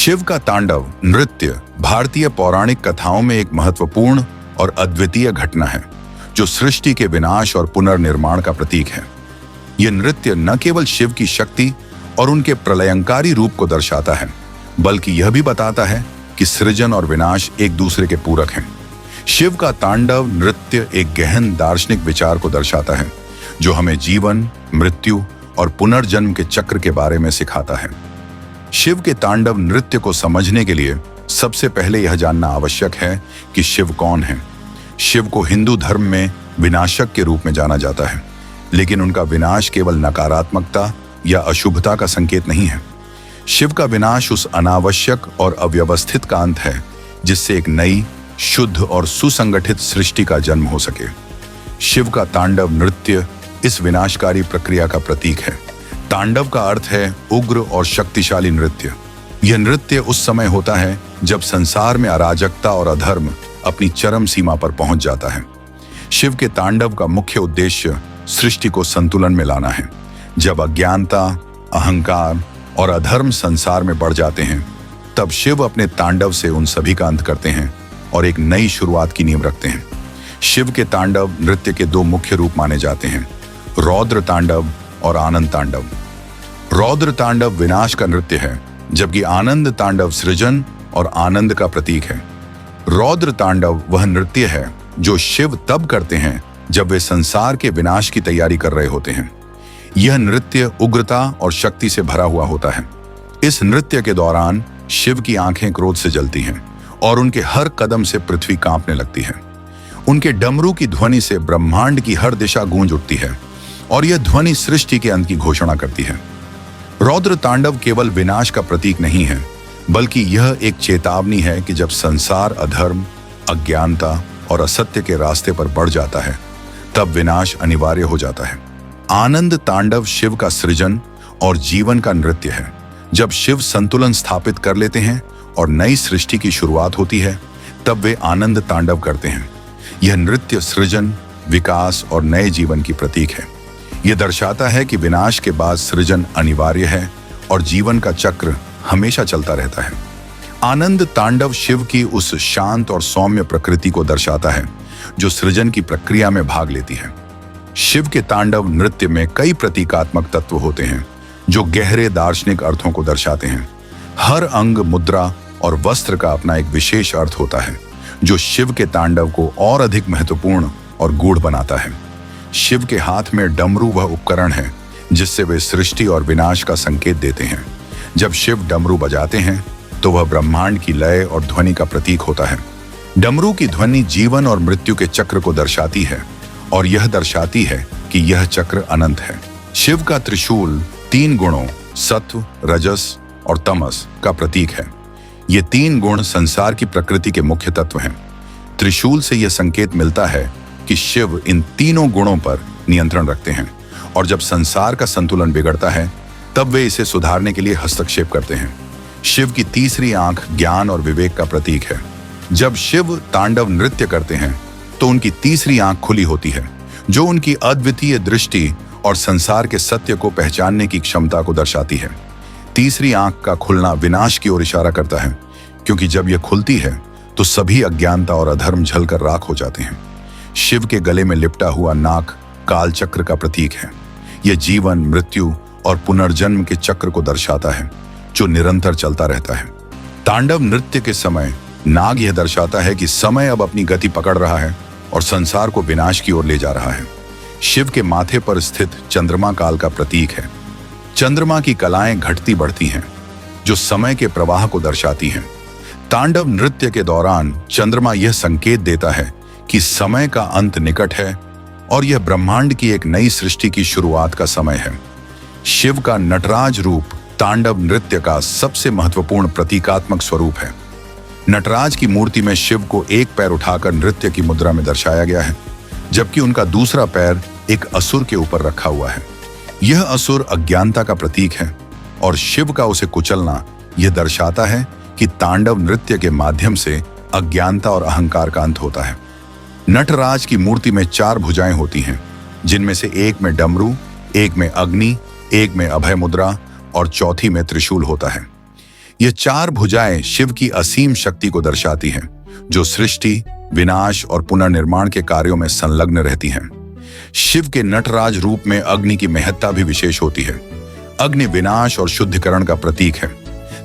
शिव का तांडव नृत्य भारतीय पौराणिक कथाओं में एक महत्वपूर्ण और अद्वितीय घटना है, जो सृष्टि के विनाश और पुनर्निर्माण का प्रतीक है। यह नृत्य न केवल शिव की शक्ति और उनके प्रलयंकारी रूप को दर्शाता है, बल्कि यह भी बताता है कि सृजन और विनाश एक दूसरे के पूरक हैं। शिव का तांडव नृत्य एक गहन दार्शनिक विचार को दर्शाता है, जो हमें जीवन, मृत्यु और पुनर्जन्म के चक्र के बारे में सिखाता है। शिव के तांडव नृत्य को समझने के लिए सबसे पहले यह जानना आवश्यक है कि शिव कौन है। शिव को हिंदू धर्म में विनाशक के रूप में जाना जाता है, लेकिन उनका विनाश केवल नकारात्मकता या अशुभता का संकेत नहीं है। शिव का विनाश उस अनावश्यक और अव्यवस्थित का अंत है, जिससे एक नई, शुद्ध और सुसंगठित सृष्टि का जन्म हो सके। शिव का तांडव नृत्य इस विनाशकारी प्रक्रिया का प्रतीक है। तांडव का अर्थ है उग्र और शक्तिशाली नृत्य। यह नृत्य उस समय होता है जब संसार में अराजकता और अधर्म अपनी चरम सीमा पर पहुंच जाता है। शिव के तांडव का मुख्य उद्देश्य सृष्टि को संतुलन में लाना है। जब अज्ञानता, अहंकार और अधर्म संसार में बढ़ जाते हैं, तब शिव अपने तांडव से उन सभी का अंत करते हैं और एक नई शुरुआत की नींव रखते हैं। शिव के तांडव नृत्य के दो मुख्य रूप माने जाते हैं, रौद्र तांडव और आनंद तांडव। रौद्र तांडव विनाश का नृत्य है, जबकि आनंद तांडव सृजन और आनंद का प्रतीक है। रौद्र तांडव वह नृत्य है जो शिव तब करते हैं जब वे संसार के विनाश की तैयारी कर रहे होते हैं। यह नृत्य उग्रता और शक्ति से भरा हुआ होता है। इस नृत्य के दौरान शिव की आंखें क्रोध से जलती हैं और उनके हर कदम से पृथ्वी कांपने लगती है। उनके डमरू की ध्वनि से ब्रह्मांड की हर दिशा गूंज उठती है और यह ध्वनि सृष्टि के अंत की घोषणा करती है। रौद्र तांडव केवल विनाश का प्रतीक नहीं है, बल्कि यह एक चेतावनी है कि जब संसार अधर्म, अज्ञानता और असत्य के रास्ते पर बढ़ जाता है, तब विनाश अनिवार्य हो जाता है। आनंद तांडव शिव का सृजन और जीवन का नृत्य है। जब शिव संतुलन स्थापित कर लेते हैं और नई सृष्टि की शुरुआत होती है, तब वे आनंद तांडव करते हैं। यह नृत्य सृजन, विकास और नए जीवन की प्रतीक है। यह दर्शाता है कि विनाश के बाद सृजन अनिवार्य है और जीवन का चक्र हमेशा चलता रहता है। आनंद तांडव शिव की उस शांत और सौम्य प्रकृति को दर्शाता है, जो सृजन की प्रक्रिया में भाग लेती है। शिव के तांडव नृत्य में कई प्रतीकात्मक तत्व होते हैं, जो गहरे दार्शनिक अर्थों को दर्शाते हैं। हर अंग, मुद्रा और वस्त्र का अपना एक विशेष अर्थ होता है, जो शिव के तांडव को और अधिक महत्वपूर्ण और गूढ़ बनाता है। शिव के हाथ में डमरू वह उपकरण है जिससे वे सृष्टि और विनाश का संकेत देते हैं। जब शिव डमरू बजाते हैं, तो वह ब्रह्मांड की लय और ध्वनि का प्रतीक होता है। डमरू की ध्वनि जीवन और मृत्यु के चक्र को दर्शाती है और यह दर्शाती है कि यह चक्र अनंत है। शिव का त्रिशूल 3 गुणों सत्व, रजस और तमस का प्रतीक है। ये 3 गुण संसार की प्रकृति के मुख्य तत्व हैं। त्रिशूल से यह संकेत मिलता है कि शिव इन तीनों गुणों पर नियंत्रण रखते हैं और जब संसार का संतुलन बिगड़ता है, तब वे इसे सुधारने के लिए हस्तक्षेप करते हैं। शिव की तीसरी आंख ज्ञान और विवेक का प्रतीक है। जब शिव तांडव नृत्य करते हैं, तो उनकी तीसरी आंख खुली होती है, जो उनकी अद्वितीय दृष्टि और संसार के सत्य को पहचानने की क्षमता को दर्शाती है। तीसरी आंख का खुलना विनाश की ओर इशारा करता है, क्योंकि जब यह खुलती है, तो सभी अज्ञानता और अधर्म जलकर राख हो जाते हैं। शिव के गले में लिपटा हुआ नाग काल चक्र का प्रतीक है। यह जीवन, मृत्यु और पुनर्जन्म के चक्र को दर्शाता है, जो निरंतर चलता रहता है। तांडव नृत्य के समय नाग यह दर्शाता है कि समय अब अपनी गति पकड़ रहा है और संसार को विनाश की ओर ले जा रहा है। शिव के माथे पर स्थित चंद्रमा काल का प्रतीक है। चंद्रमा की कलाएं घटती बढ़ती हैं, जो समय के प्रवाह को दर्शाती हैं। तांडव नृत्य के दौरान चंद्रमा यह संकेत देता है कि समय का अंत निकट है और यह ब्रह्मांड की एक नई सृष्टि की शुरुआत का समय है। शिव का नटराज रूप तांडव नृत्य का सबसे महत्वपूर्ण प्रतीकात्मक स्वरूप है। नटराज की मूर्ति में शिव को एक पैर उठाकर नृत्य की मुद्रा में दर्शाया गया है, जबकि उनका दूसरा पैर एक असुर के ऊपर रखा हुआ है। यह असुर अज्ञानता का प्रतीक है और शिव का उसे कुचलना यह दर्शाता है कि तांडव नृत्य के माध्यम से अज्ञानता और अहंकार का अंत होता है। नटराज की मूर्ति में 4 भुजाएं होती हैं, जिनमें से एक में डमरू, एक में अग्नि, एक में अभय मुद्रा और चौथी में त्रिशूल होता है। ये चार भुजाएं शिव की असीम शक्ति को दर्शाती हैं, जो सृष्टि, विनाश और पुनर्निर्माण के कार्यों में संलग्न रहती हैं। शिव के नटराज रूप में अग्नि की महत्ता भी विशेष होती है। अग्नि विनाश और शुद्धिकरण का प्रतीक है।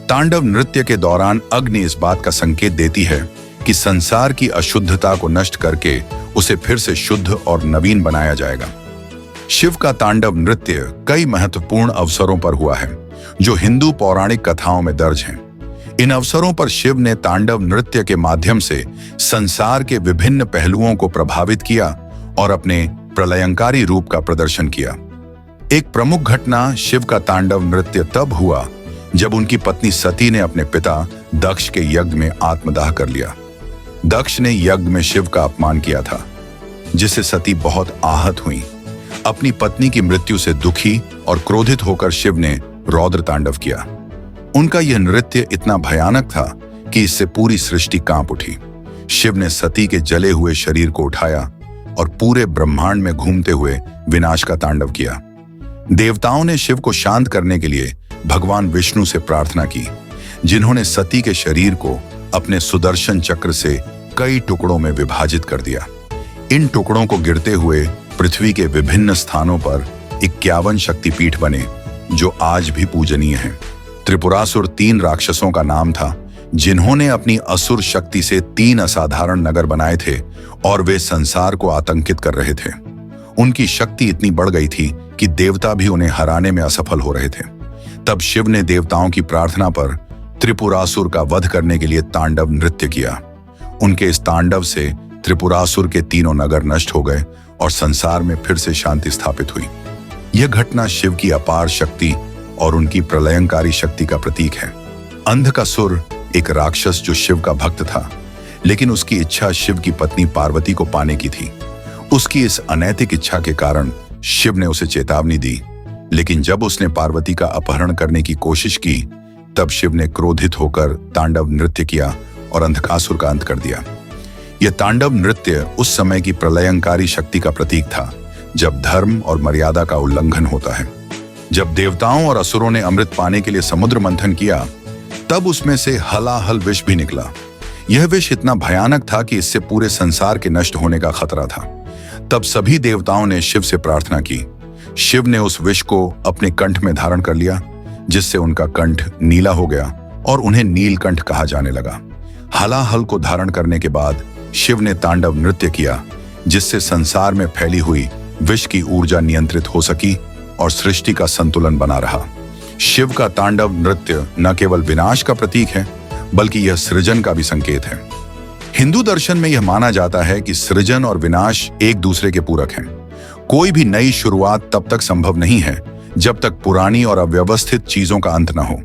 तांडव नृत्य के दौरान अग्नि इस बात का संकेत देती है कि संसार की अशुद्धता को नष्ट करके उसे फिर से शुद्ध और नवीन बनाया जाएगा। शिव का तांडव नृत्य कई महत्वपूर्ण अवसरों पर हुआ है, जो हिंदू पौराणिक कथाओं में दर्ज हैं। इन अवसरों पर शिव ने तांडव नृत्य के माध्यम से संसार के विभिन्न पहलुओं को प्रभावित किया और अपने प्रलयंकारी रूप का प्रदर्शन किया। एक प्रमुख घटना शिव का तांडव नृत्य तब हुआ जब उनकी पत्नी सती ने अपने पिता दक्ष के यज्ञ में आत्मदाह कर लिया। दक्ष ने यज्ञ में शिव का अपमान किया था, जिससे सती बहुत आहत हुई। अपनी पत्नी की मृत्यु से दुखी और क्रोधित होकर शिव ने रौद्र तांडव किया। उनका यह नृत्य इतना भयानक था कि इससे पूरी सृष्टि कांप उठी। शिव ने सती के जले हुए शरीर को उठाया और पूरे ब्रह्मांड में घूमते हुए विनाश का तांडव किया। देवताओं ने शिव को शांत करने के लिए भगवान विष्णु से प्रार्थना की, जिन्होंने सती के शरीर को अपने सुदर्शन चक्र से कई टुकड़ों में विभाजित कर दिया। इन टुकड़ों को गिरते हुए पृथ्वी के विभिन्न स्थानों पर 51 शक्तिपीठ बने, जो आज भी पूजनीय हैं। त्रिपुरासुर 3 राक्षसों का नाम था, जिन्होंने अपनी असुर शक्ति से 3 असाधारण नगर बनाए थे और वे संसार को आतंकित कर रहे थे। उनकी शक्ति इतनी बढ़ गई थी कि देवता भी उन्हें हराने में असफल हो रहे थे। तब शिव ने देवताओं की प्रार्थना पर त्रिपुरासुर का वध करने के लिए तांडव नृत्य किया। उनके इस तांडव से त्रिपुरासुर के 3 नगर नष्ट हो गए और संसार में फिर से शांति स्थापित हुई। यह घटना शिव की अपार शक्ति और उनकी प्रलयंकारी शक्ति का प्रतीक है। अंधकासुर एक राक्षस जो शिव का भक्त था, लेकिन उसकी इच्छा शिव की पत्नी पार्वती को पाने की थी। उसकी इस अनैतिक इच्छा के कारण शिव ने उसे चेतावनी दी, लेकिन जब उसने पार्वती का अपहरण करने की कोशिश की, तब शिव ने क्रोधित होकर तांडव नृत्य किया और अंधकासुर का अंत कर दिया। यह तांडव नृत्य उस समय की प्रलयंकारी शक्ति का प्रतीक था, जब धर्म और मर्यादा का उल्लंघन होता है। जब देवताओं और असुरों ने अमृत पाने के लिए समुद्र मंथन किया, तब उसमें से हलाहल विष भी निकला। यह विष इतना भयानक था कि इससे पूरे संसार के नष्ट होने का खतरा था। तब सभी देवताओं ने शिव से प्रार्थना की। शिव ने उस विष को अपने कंठ में धारण कर लिया, जिससे उनका कंठ नीला हो गया और उन्हें नीलकंठ कहा जाने लगा। हलाहल को धारण करने के बाद शिव ने तांडव नृत्य किया, जिससे संसार में फैली हुई विष की ऊर्जा नियंत्रित हो सकी और सृष्टि का संतुलन बना रहा। शिव का तांडव नृत्य न केवल विनाश का प्रतीक है, बल्कि यह सृजन का भी संकेत है। हिंदू दर्शन में यह माना जाता है कि सृजन और विनाश एक दूसरे के पूरक हैं। कोई भी नई शुरुआत तब तक संभव नहीं है जब तक पुरानी और अव्यवस्थित चीजों का अंत न हो।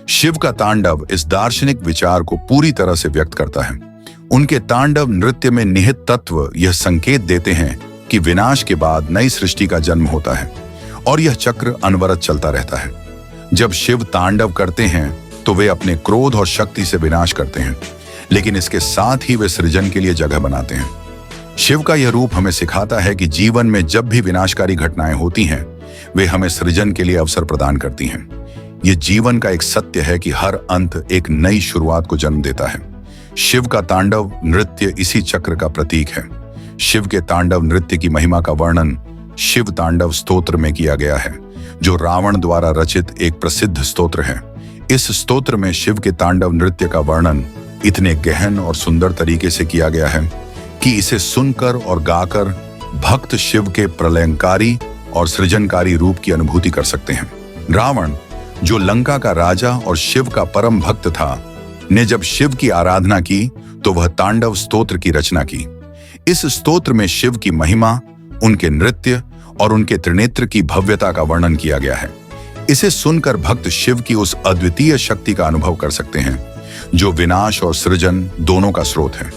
शिव का तांडव इस दार्शनिक विचार को पूरी तरह से व्यक्त करता है। उनके तांडव नृत्य में निहित तत्व यह संकेत देते हैं कि विनाश के बाद नई सृष्टि का जन्म होता है और यह चक्र अनवरत चलता रहता है। जब शिव तांडव करते हैं तो वे अपने क्रोध और शक्ति से विनाश करते हैं, लेकिन इसके साथ ही वे सृजन के लिए जगह बनाते हैं। शिव का यह रूप हमें सिखाता है कि जीवन में जब भी विनाशकारी घटनाएं होती हैं, वे हमें सृजन के लिए अवसर प्रदान करती हैं। यह जीवन का एक सत्य है कि हर अंत एक नई शुरुआत को जन्म देता है। शिव का तांडव नृत्य इसी चक्र का प्रतीक है। शिव के तांडव नृत्य की महिमा का वर्णन शिव तांडव स्तोत्र में किया गया है, जो रावण द्वारा रचित एक प्रसिद्ध स्तोत्र है। इस स्तोत्र में शिव के तांडव नृत्य का वर्णन इतने गहन और सुंदर तरीके से किया गया है कि इसे सुनकर और गाकर भक्त शिव के प्रलयंकारी और सृजनकारी रूप की अनुभूति कर सकते हैं। रावण, जो लंका का राजा और शिव का परम भक्त था, ने जब शिव की आराधना की तो वह तांडव स्तोत्र की रचना की। इस स्तोत्र में शिव की महिमा, उनके नृत्य और उनके त्रिनेत्र की भव्यता का वर्णन किया गया है। इसे सुनकर भक्त शिव की उस अद्वितीय शक्ति का अनुभव कर सकते हैं, जो विनाश और सृजन दोनों का स्रोत है।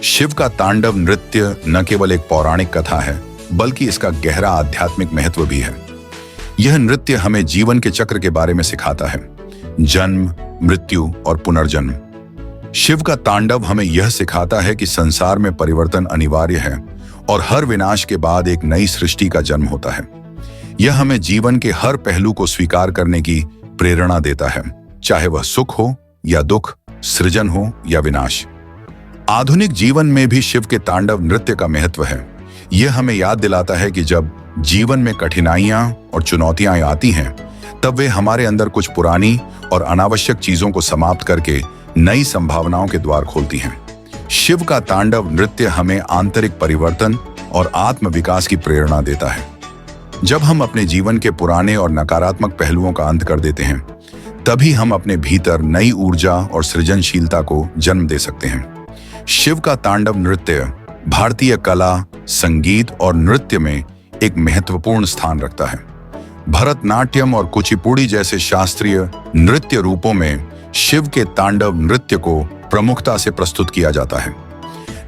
शिव का तांडव नृत्य न केवल एक पौराणिक कथा है, बल्कि इसका गहरा आध्यात्मिक महत्व भी है। यह नृत्य हमें जीवन के चक्र के बारे में सिखाता है, जन्म, मृत्यु और पुनर्जन्म। शिव का तांडव हमें यह सिखाता है कि संसार में परिवर्तन अनिवार्य है और हर विनाश के बाद एक नई सृष्टि का जन्म होता है। यह हमें जीवन के हर पहलू को स्वीकार करने की प्रेरणा देता है, चाहे वह सुख हो या दुख, सृजन हो या विनाश। आधुनिक जीवन में भी शिव के तांडव नृत्य का महत्व है। यह हमें याद दिलाता है कि जब जीवन में कठिनाइयां और चुनौतियां आती हैं, तब वे हमारे अंदर कुछ पुरानी और अनावश्यक चीजों को समाप्त करके नई संभावनाओं के द्वार खोलती हैं। शिव का तांडव नृत्य हमें आंतरिक परिवर्तन और आत्म विकास की प्रेरणा देता है। जब हम अपने जीवन के पुराने और नकारात्मक पहलुओं का अंत कर देते हैं, तभी हम अपने भीतर नई ऊर्जा और सृजनशीलता को जन्म दे सकते हैं। शिव का तांडव नृत्य भारतीय कला, संगीत और नृत्य में एक महत्वपूर्ण स्थान रखता है। भरतनाट्यम और कुचिपुड़ी जैसे शास्त्रीय नृत्य रूपों में शिव के तांडव नृत्य को प्रमुखता से प्रस्तुत किया जाता है।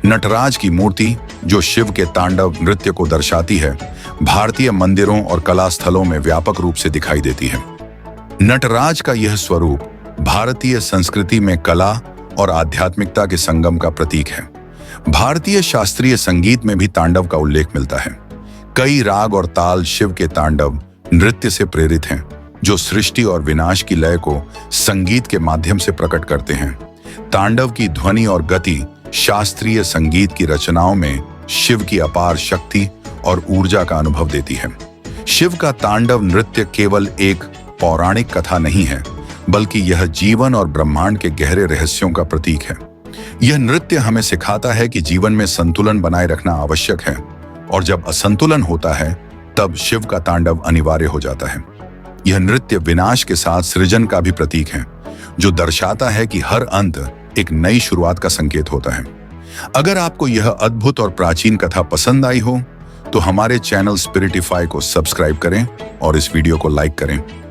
नटराज की मूर्ति, जो शिव के तांडव नृत्य को दर्शाती है, भारतीय मंदिरों और कला स्थलों में व्यापक रूप से दिखाई देती है। नटराज का यह स्वरूप भारतीय संस्कृति में कला और आध्यात्मिकता के संगम का प्रतीक है। भारतीय शास्त्रीय संगीत में भी तांडव का उल्लेख मिलता है। कई राग और ताल शिव के तांडव नृत्य से प्रेरित हैं, जो सृष्टि और विनाश की लय को संगीत के माध्यम से प्रकट करते हैं। तांडव की ध्वनि और गति शास्त्रीय संगीत की रचनाओं में शिव की अपार शक्ति और ऊर्जा का अनुभव देती है। शिव का तांडव नृत्य केवल एक पौराणिक कथा नहीं है, बल्कि यह जीवन और ब्रह्मांड के गहरे रहस्यों का प्रतीक है। यह नृत्य हमें सिखाता है कि जीवन में संतुलन बनाए रखना आवश्यक है, और जब असंतुलन होता है, तब शिव का तांडव अनिवार्य हो जाता है। यह नृत्य विनाश के साथ सृजन का भी प्रतीक है, जो दर्शाता है कि हर अंत एक नई शुरुआत का संकेत होता है। अगर आपको यह अद्भुत और प्राचीन कथा पसंद आई हो, तो हमारे चैनल स्पिरिटिफाई को सब्सक्राइब करें और इस वीडियो को लाइक करें।